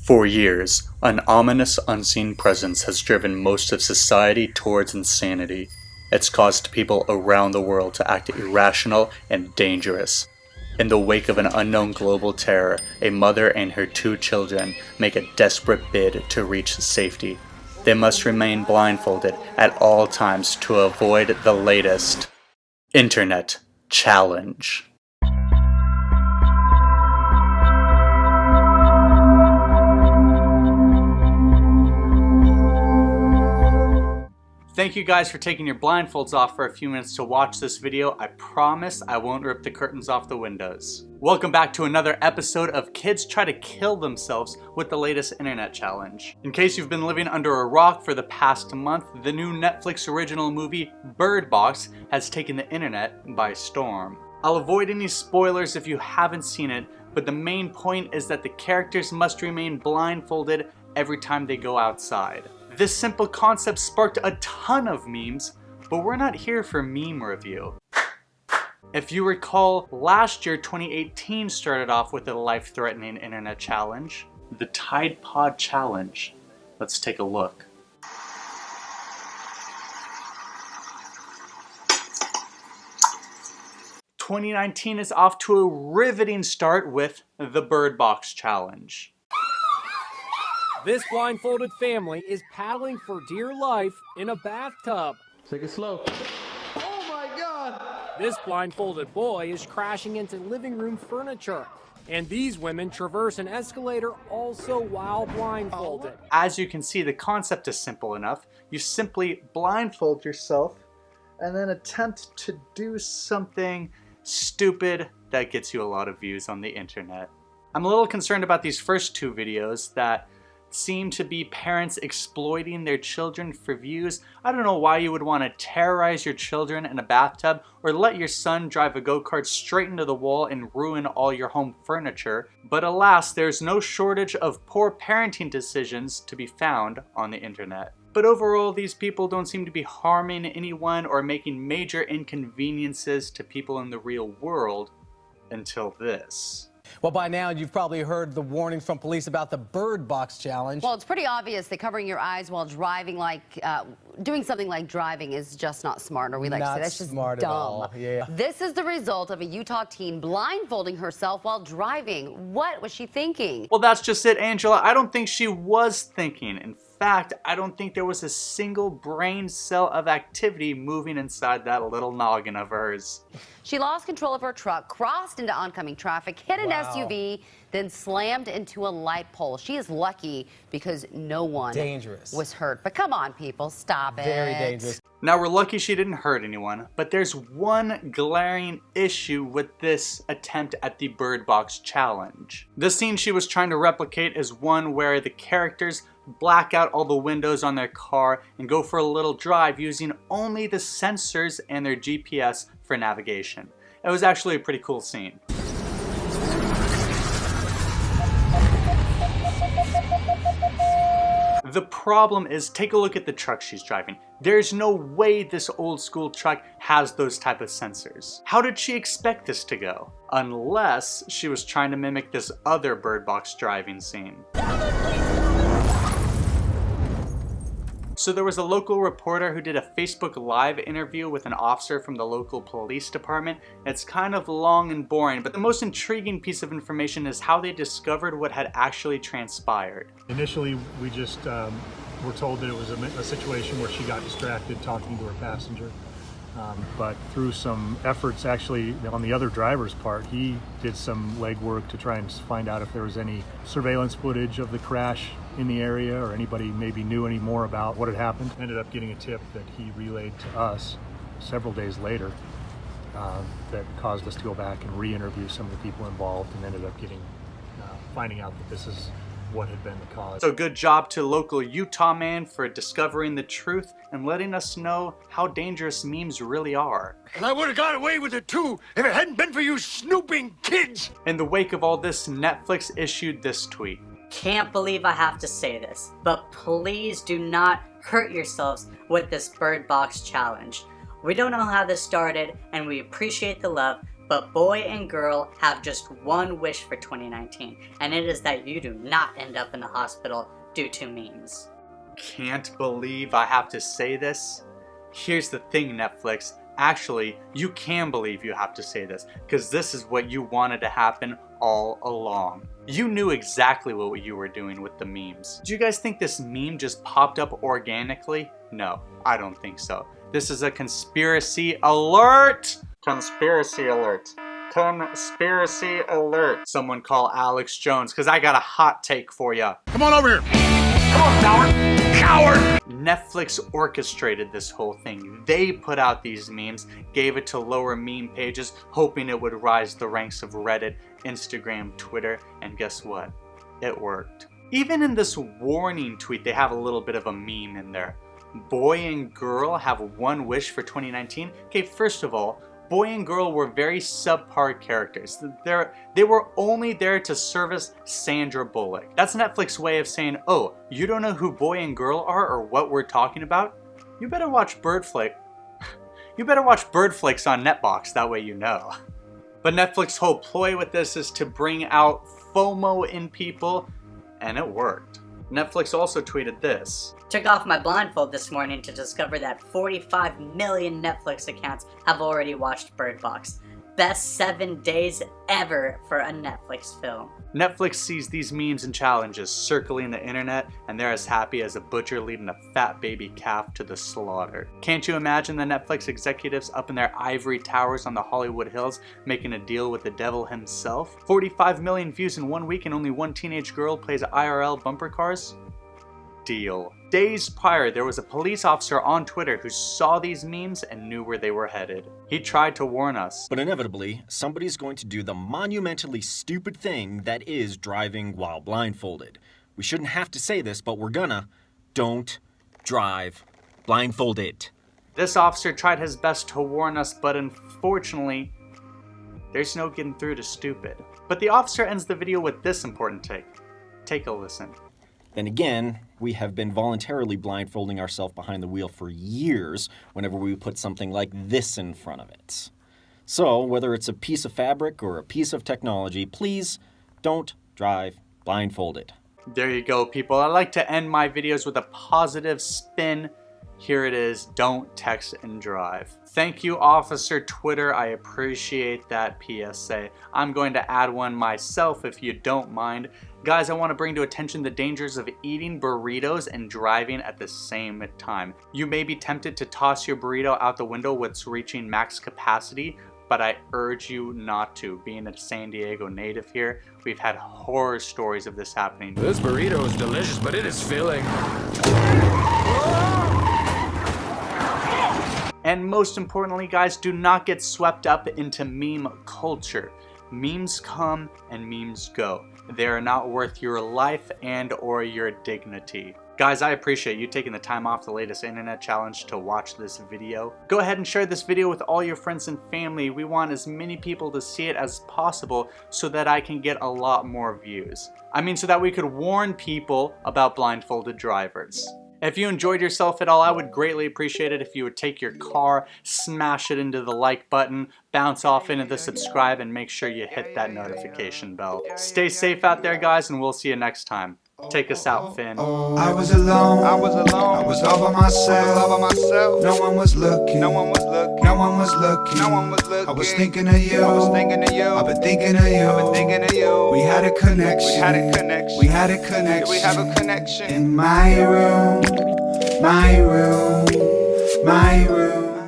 For years, an ominous unseen presence has driven most of society towards insanity. It's caused people around the world to act irrational and dangerous. In the wake of an unknown global terror, a mother and her 2 children make a desperate bid to reach safety. They must remain blindfolded at all times to avoid the latest Internet challenge. Thank you guys for taking your blindfolds off for a few minutes to watch this video. I promise I won't rip the curtains off the windows. Welcome back to another episode of Kids Try to Kill Themselves with the latest internet challenge. In case you've been living under a rock for the past month, the new Netflix original movie Bird Box has taken the internet by storm. I'll avoid any spoilers if you haven't seen it, but the main point is that the characters must remain blindfolded every time they go outside. This simple concept sparked a ton of memes, but we're not here for meme review. If you recall, last year 2018 started off with a life-threatening internet challenge, the Tide Pod Challenge. Let's take a look. "2019 is off to a riveting start with the Bird Box Challenge. This blindfolded family is paddling for dear life in a bathtub. Take it slow. Oh my God! This blindfolded boy is crashing into living room furniture. And these women traverse an escalator also while blindfolded. As you can see, the concept is simple enough. You simply blindfold yourself and then attempt to do something stupid that gets you a lot of views on the internet. I'm a little concerned about these first 2 videos that seem to be parents exploiting their children for views. I don't know why you would want to terrorize your children in a bathtub or let your son drive a go-kart straight into the wall and ruin all your home furniture. But alas, there's no shortage of poor parenting decisions to be found on the internet. But overall, these people don't seem to be harming anyone or making major inconveniences to people in the real world until this. Well, by now, you've probably heard the warnings from police about the Bird Box Challenge. Well, it's pretty obvious that covering your eyes while driving, doing something like driving, is just not smart, or we like to say that's just smart dumb. At all. Yeah. This is the result of a Utah teen blindfolding herself while driving. What was she thinking? Well, that's just it, Angela. I don't think she was thinking. In fact, I don't think there was a single brain cell of activity moving inside that little noggin of hers. She lost control of her truck, crossed into oncoming traffic, hit an SUV, then slammed into a light pole. She is lucky because no one was hurt. But come on, people, stop it. Very dangerous. Now, we're lucky she didn't hurt anyone, but there's one glaring issue with this attempt at the Bird Box Challenge. The scene she was trying to replicate is one where the characters black out all the windows on their car and go for a little drive using only the sensors and their GPS for navigation. It was actually a pretty cool scene. The problem is, take a look at the truck she's driving. There's no way this old school truck has those type of sensors. How did she expect this to go? Unless she was trying to mimic this other Bird Box driving scene. So there was a local reporter who did a Facebook Live interview with an officer from the local police department. It's kind of long and boring, but the most intriguing piece of information is how they discovered what had actually transpired. Initially, we just were told that it was a situation where she got distracted talking to her passenger. But through some efforts actually on the other driver's part, he did some legwork to try and find out if there was any surveillance footage of the crash in the area or anybody maybe knew any more about what had happened. Ended up getting a tip that he relayed to us several days later that caused us to go back and re-interview some of the people involved, and ended up finding out that this is what had been the cause. So good job to local Utah man for discovering the truth and letting us know how dangerous memes really are. And I would have got away with it too if it hadn't been for you snooping kids. In the wake of all this, Netflix issued this tweet. Can't believe I have to say this, but please do not hurt yourselves with this Bird Box Challenge. We don't know how this started and we appreciate the love, But boy and girl have just one wish for 2019, and it is that you do not end up in the hospital due to memes. Can't believe I have to say this. Here's the thing, Netflix. Actually, you can believe you have to say this, because this is what you wanted to happen all along. You knew exactly what you were doing with the memes. Do you guys think this meme just popped up organically? No, I don't think so. This is a conspiracy alert! Conspiracy alert. Conspiracy alert. Someone call Alex Jones, because I got a hot take for ya. Come on over here. Come on, coward. Coward! Netflix orchestrated this whole thing. They put out these memes, gave it to lower meme pages, hoping it would rise the ranks of Reddit, Instagram, Twitter, and guess what? It worked. Even in this warning tweet, they have a little bit of a meme in there. Boy and girl have one wish for 2019. Okay, first of all, boy and girl were very subpar characters. They were only there to service Sandra Bullock. That's Netflix's way of saying, oh, you don't know who boy and girl are or what we're talking about? You better watch Birdflix. You better watch Birdflix on Netbox, that way you know. But Netflix's whole ploy with this is to bring out FOMO in people, and it worked. Netflix also tweeted this. Took off my blindfold this morning to discover that 45 million Netflix accounts have already watched Bird Box. Best 7 days ever for a Netflix film. Netflix sees these memes and challenges circling the internet, and they're as happy as a butcher leading a fat baby calf to the slaughter. Can't you imagine the Netflix executives up in their ivory towers on the Hollywood Hills making a deal with the devil himself? 45 million views in 1 week and only one teenage girl plays IRL bumper cars? Deal. Days prior, there was a police officer on Twitter who saw these memes and knew where they were headed. He tried to warn us. But inevitably, somebody's going to do the monumentally stupid thing that is driving while blindfolded. We shouldn't have to say this, but we're gonna. Don't drive blindfolded. This officer tried his best to warn us, but unfortunately, there's no getting through to stupid. But the officer ends the video with this important take. Take a listen. Then again, we have been voluntarily blindfolding ourselves behind the wheel for years whenever we put something like this in front of it. So, whether it's a piece of fabric or a piece of technology, please don't drive blindfolded. There you go, people. I like to end my videos with a positive spin. Here it is. Don't text and drive. Thank you, Officer Twitter. I appreciate that PSA. I'm going to add one myself if you don't mind. Guys, I want to bring to attention the dangers of eating burritos and driving at the same time. You may be tempted to toss your burrito out the window when it's reaching max capacity, but I urge you not to. Being a San Diego native here, we've had horror stories of this happening. This burrito is delicious, but it is filling. And most importantly, guys, do not get swept up into meme culture. Memes come and memes go. They are not worth your life and or your dignity. Guys, I appreciate you taking the time off the latest internet challenge to watch this video. Go ahead and share this video with all your friends and family. We want as many people to see it as possible so that I can get a lot more views. I mean, so that we could warn people about blindfolded drivers. If you enjoyed yourself at all, I would greatly appreciate it if you would take your car, smash it into the like button, bounce off into the subscribe, and make sure you hit that notification bell. Stay safe out there, guys, and we'll see you next time. Take us out, Finn. I was alone. I was all by myself. No one was looking. I was thinking of you. I've been thinking of you. We had a connection. We have a connection. In my room.